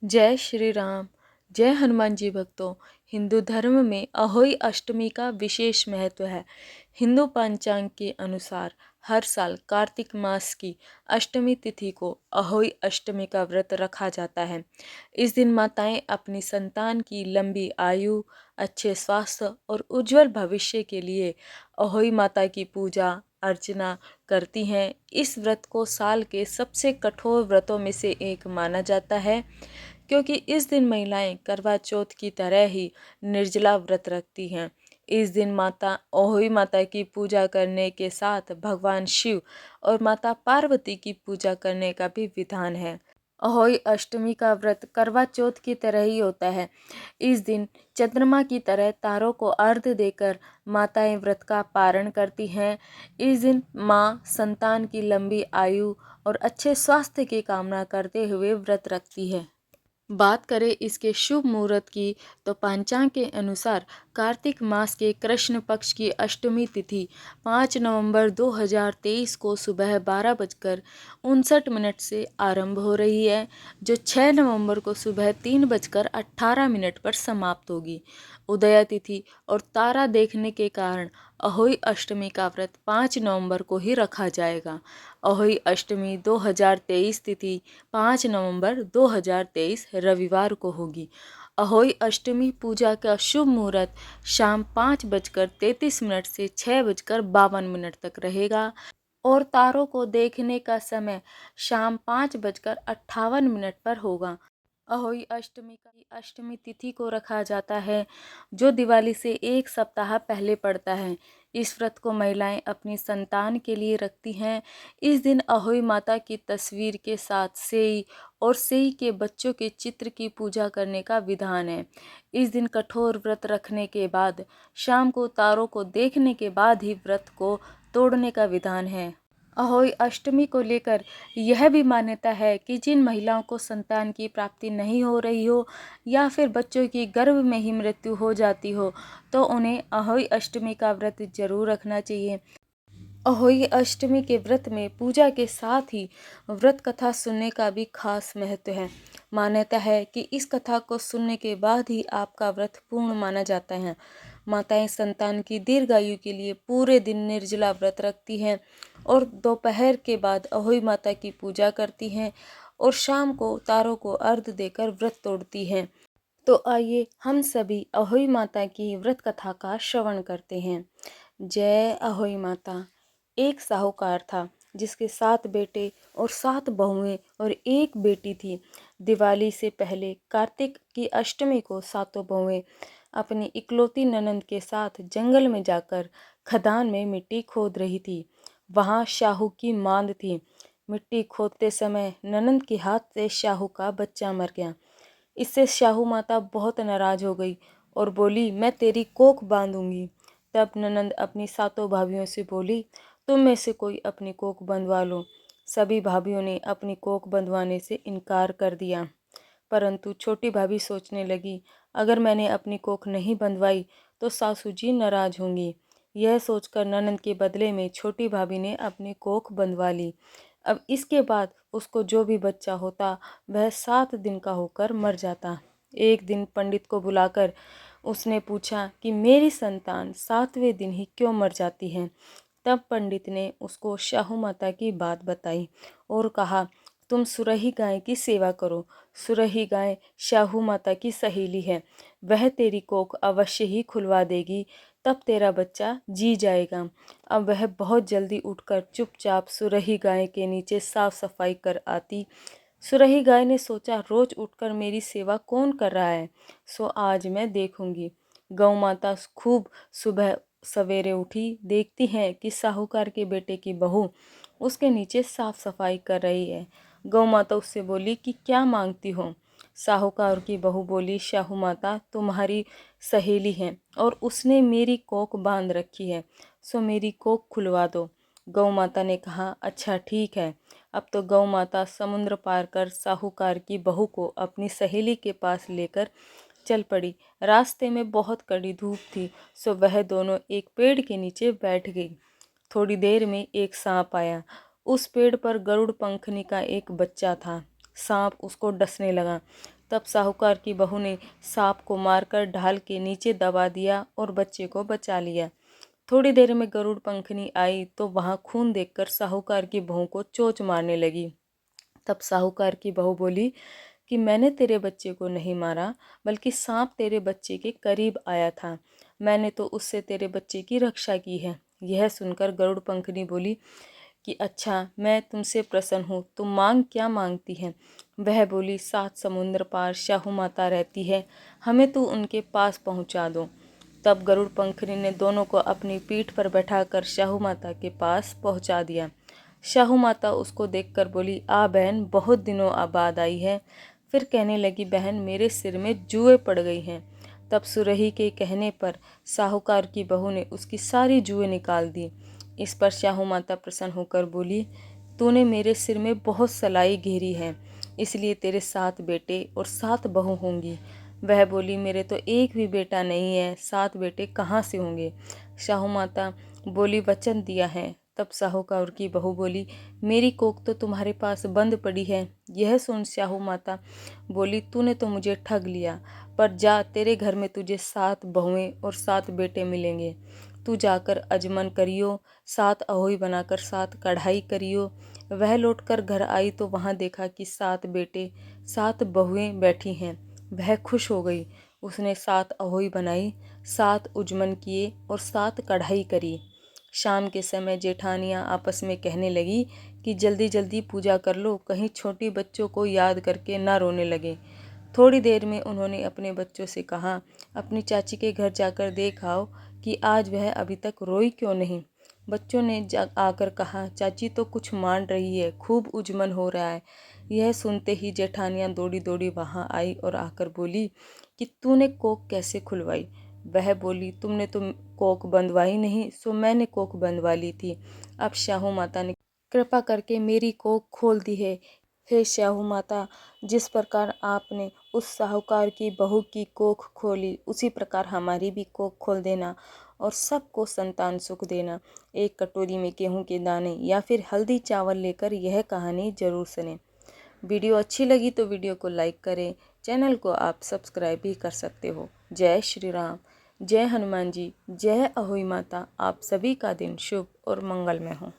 जय श्री राम। जय हनुमान जी भक्तों। हिंदू धर्म में अहोई अष्टमी का विशेष महत्व है। हिंदू पंचांग के अनुसार हर साल कार्तिक मास की अष्टमी तिथि को अहोई अष्टमी का व्रत रखा जाता है। इस दिन माताएं अपनी संतान की लंबी आयु, अच्छे स्वास्थ्य और उज्जवल भविष्य के लिए अहोई माता की पूजा अर्चना करती हैं। इस व्रत को साल के सबसे कठोर व्रतों में से एक माना जाता है, क्योंकि इस दिन महिलाएं करवा चौथ की तरह ही निर्जला व्रत रखती हैं। इस दिन माता अहोई माता की पूजा करने के साथ भगवान शिव और माता पार्वती की पूजा करने का भी विधान है। अहोई अष्टमी का व्रत करवा चौथ की तरह ही होता है। इस दिन चंद्रमा की तरह तारों को अर्घ्य देकर माताएं व्रत का पारण करती हैं। इस दिन माँ संतान की लंबी आयु और अच्छे स्वास्थ्य की कामना करते हुए व्रत रखती है। बात करें इसके शुभ मुहूर्त की, तो पंचांग के अनुसार कार्तिक मास के कृष्ण पक्ष की अष्टमी तिथि 5 नवंबर 2023 को सुबह 12:59 से आरंभ हो रही है, जो 6 नवंबर को सुबह 3:18 पर समाप्त होगी। उदया तिथि और तारा देखने के कारण अहोई अष्टमी का व्रत 5 नवंबर को ही रखा जाएगा। अहोई अष्टमी 2023 तिथि 5 नवंबर 2023 रविवार को होगी। अहोई अष्टमी पूजा का शुभ मुहूर्त शाम 5:33 से 6:52 तक रहेगा और तारों को देखने का समय शाम 5:58 पर होगा। अहोई अष्टमी का अष्टमी तिथि को रखा जाता है, जो दिवाली से एक सप्ताह पहले पड़ता है। इस व्रत को महिलाएं अपनी संतान के लिए रखती हैं। इस दिन अहोई माता की तस्वीर के साथ सेई और सेई के बच्चों के चित्र की पूजा करने का विधान है। इस दिन कठोर व्रत रखने के बाद शाम को तारों को देखने के बाद ही व्रत को तोड़ने का विधान है। अहोई अष्टमी को लेकर यह भी मान्यता है कि जिन महिलाओं को संतान की प्राप्ति नहीं हो रही हो या फिर बच्चों की गर्भ में ही मृत्यु हो जाती हो, तो उन्हें अहोई अष्टमी का व्रत जरूर रखना चाहिए। अहोई अष्टमी के व्रत में पूजा के साथ ही व्रत कथा सुनने का भी खास महत्व है। मान्यता है कि इस कथा को सुनने के बाद ही आपका व्रत पूर्ण माना जाता है। माताएं संतान की दीर्घायु के लिए पूरे दिन निर्जला व्रत रखती हैं और दोपहर के बाद अहोई माता की पूजा करती हैं और शाम को तारों को अर्घ्य देकर व्रत तोड़ती हैं। तो आइए हम सभी अहोई माता की व्रत कथा का श्रवण करते हैं। जय अहोई माता। एक साहूकार था जिसके 7 बेटे और 7 बहुएं और एक बेटी थी। दिवाली से पहले कार्तिक की अष्टमी को सातों बहुएं अपनी इकलौती ननंद के साथ जंगल में जाकर खदान में मिट्टी खोद रही थी। वहां शाहू की मांद थी। मिट्टी खोदते समय ननंद के हाथ से शाहू का बच्चा मर गया। इससे शाहू माता बहुत नाराज हो गई और बोली, मैं तेरी कोख बांधूंगी। तब ननंद अपनी सातों भाभियों से बोली, तुम में से कोई अपनी कोख बंधवा लो। सभी भाभियों ने अपनी कोख बंधवाने से इनकार कर दिया, परंतु छोटी भाभी सोचने लगी, अगर मैंने अपनी कोख नहीं बंधवाई तो सासू जी नाराज होंगी। यह सोचकर ननंद के बदले में छोटी भाभी ने अपनी कोख बंधवा ली। अब इसके बाद उसको जो भी बच्चा होता वह 7 दिन का होकर मर जाता। एक दिन पंडित को बुलाकर उसने पूछा कि मेरी संतान 7वें दिन ही क्यों मर जाती है। तब पंडित ने उसको शाहू माता की बात बताई और कहा, तुम सुरही गाय की सेवा करो। सुरही गाय शाहू माता की सहेली है, वह तेरी कोख अवश्य ही खुलवा देगी, तब तेरा बच्चा जी जाएगा। अब वह बहुत जल्दी उठकर चुपचाप सुरही गाय के नीचे साफ सफाई कर आती। सुरही गाय ने सोचा, रोज उठकर मेरी सेवा कौन कर रहा है, सो आज मैं देखूंगी। गौ माता खूब सुबह सवेरे उठी, देखती है कि साहूकार के बेटे की बहू उसके नीचे साफ सफाई कर रही है। गौ माता उससे बोली कि क्या मांगती हो। साहूकार की बहू बोली, शाहू माता तुम्हारी सहेली है और उसने मेरी कोख बांध रखी है, सो मेरी कोख खुलवा दो। गौ माता ने कहा, अच्छा ठीक है। अब तो गौ माता समुद्र पार कर साहूकार की बहू को अपनी सहेली के पास लेकर चल पड़ी। रास्ते में बहुत कड़ी धूप थी, सो वह दोनों एक पेड़ के नीचे बैठ गई। थोड़ी देर में एक सांप आया। उस पेड़ पर गरुड़ पंखनी का एक बच्चा था। सांप उसको डसने लगा। तब साहूकार की बहू ने सांप को मारकर ढाल के नीचे दबा दिया और बच्चे को बचा लिया। थोड़ी देर में गरुड़ पंखनी आई तो वहां खून देखकर साहूकार की बहू को चोंच मारने लगी। तब साहूकार की बहू बोली कि मैंने तेरे बच्चे को नहीं मारा, बल्कि सांप तेरे बच्चे के करीब आया था, मैंने तो उससे तेरे बच्चे की रक्षा की है। यह सुनकर गरुड़ पंखनी बोली कि अच्छा, मैं तुमसे प्रसन्न हूँ, तुम मांग क्या मांगती है। वह बोली, 7 समुद्र पार शाहू माता रहती है, हमें तू उनके पास पहुँचा दो। तब गरुड़ पंखनी ने दोनों को अपनी पीठ पर बैठाकर शाहू माता के पास पहुँचा दिया। शाहू माता उसको देखकर बोली, आ बहन, बहुत दिनों बाद आई है। फिर कहने लगी, बहन, मेरे सिर में जुएं पड़ गई हैं। तब सुरही के कहने पर साहूकार की बहू ने उसकी सारी जुएं निकाल दी। इस पर शाहू माता प्रसन्न होकर बोली, तूने मेरे सिर में बहुत सलाई घेरी है, इसलिए तेरे 7 बेटे और 7 बहू होंगी। वह बोली, मेरे तो एक भी बेटा नहीं है, 7 बेटे कहाँ से होंगे। शाहू माता बोली, वचन दिया है। तब साहूकार की बहू बोली, मेरी कोख तो तुम्हारे पास बंद पड़ी है। यह सुन शाहू माता बोली, तूने तो मुझे ठग लिया, पर जा, तेरे घर में तुझे 7 बहुएं और 7 बेटे मिलेंगे। तू जाकर अजमन करियो, 7 अहोई बनाकर 7 कढ़ाई करियो। वह लौटकर घर आई तो वहां देखा कि 7 बेटे 7 बहुएं बैठी हैं। वह खुश हो गई। उसने 7 अहोई बनाई, 7 उजमन किए और 7 कढ़ाई करी। शाम के समय जेठानियां आपस में कहने लगी कि जल्दी जल्दी पूजा कर लो, कहीं छोटी बच्चों को याद करके ना रोने लगे। थोड़ी देर में उन्होंने अपने बच्चों से कहा, अपनी चाची के घर जाकर देख आओ कि आज वह अभी तक रोई क्यों नहीं। बच्चों ने आकर कहा, चाची तो कुछ मान रही है, खूब उजमन हो रहा है। यह सुनते ही जेठानियां दौड़ी दौड़ी वहां आई और आकर बोली कि तूने कोख कैसे खुलवाई। वह बोली, तुमने तो कोख बंधवाई नहीं, सो मैंने कोख बंधवा ली थी। अब शाहू माता ने कृपा करके मेरी कोख खोल दी है। हे शाहू माता, जिस प्रकार आपने उस साहूकार की बहू की कोख खोली, उसी प्रकार हमारी भी कोख खोल देना और सबको संतान सुख देना। एक कटोरी में गेहूं के दाने या फिर हल्दी चावल लेकर यह कहानी जरूर सुनें। वीडियो अच्छी लगी तो वीडियो को लाइक करें। चैनल को आप सब्सक्राइब भी कर सकते हो। जय श्री राम, जय हनुमान जी, जय अहोई माता। आप सभी का दिन शुभ और मंगलमय हो।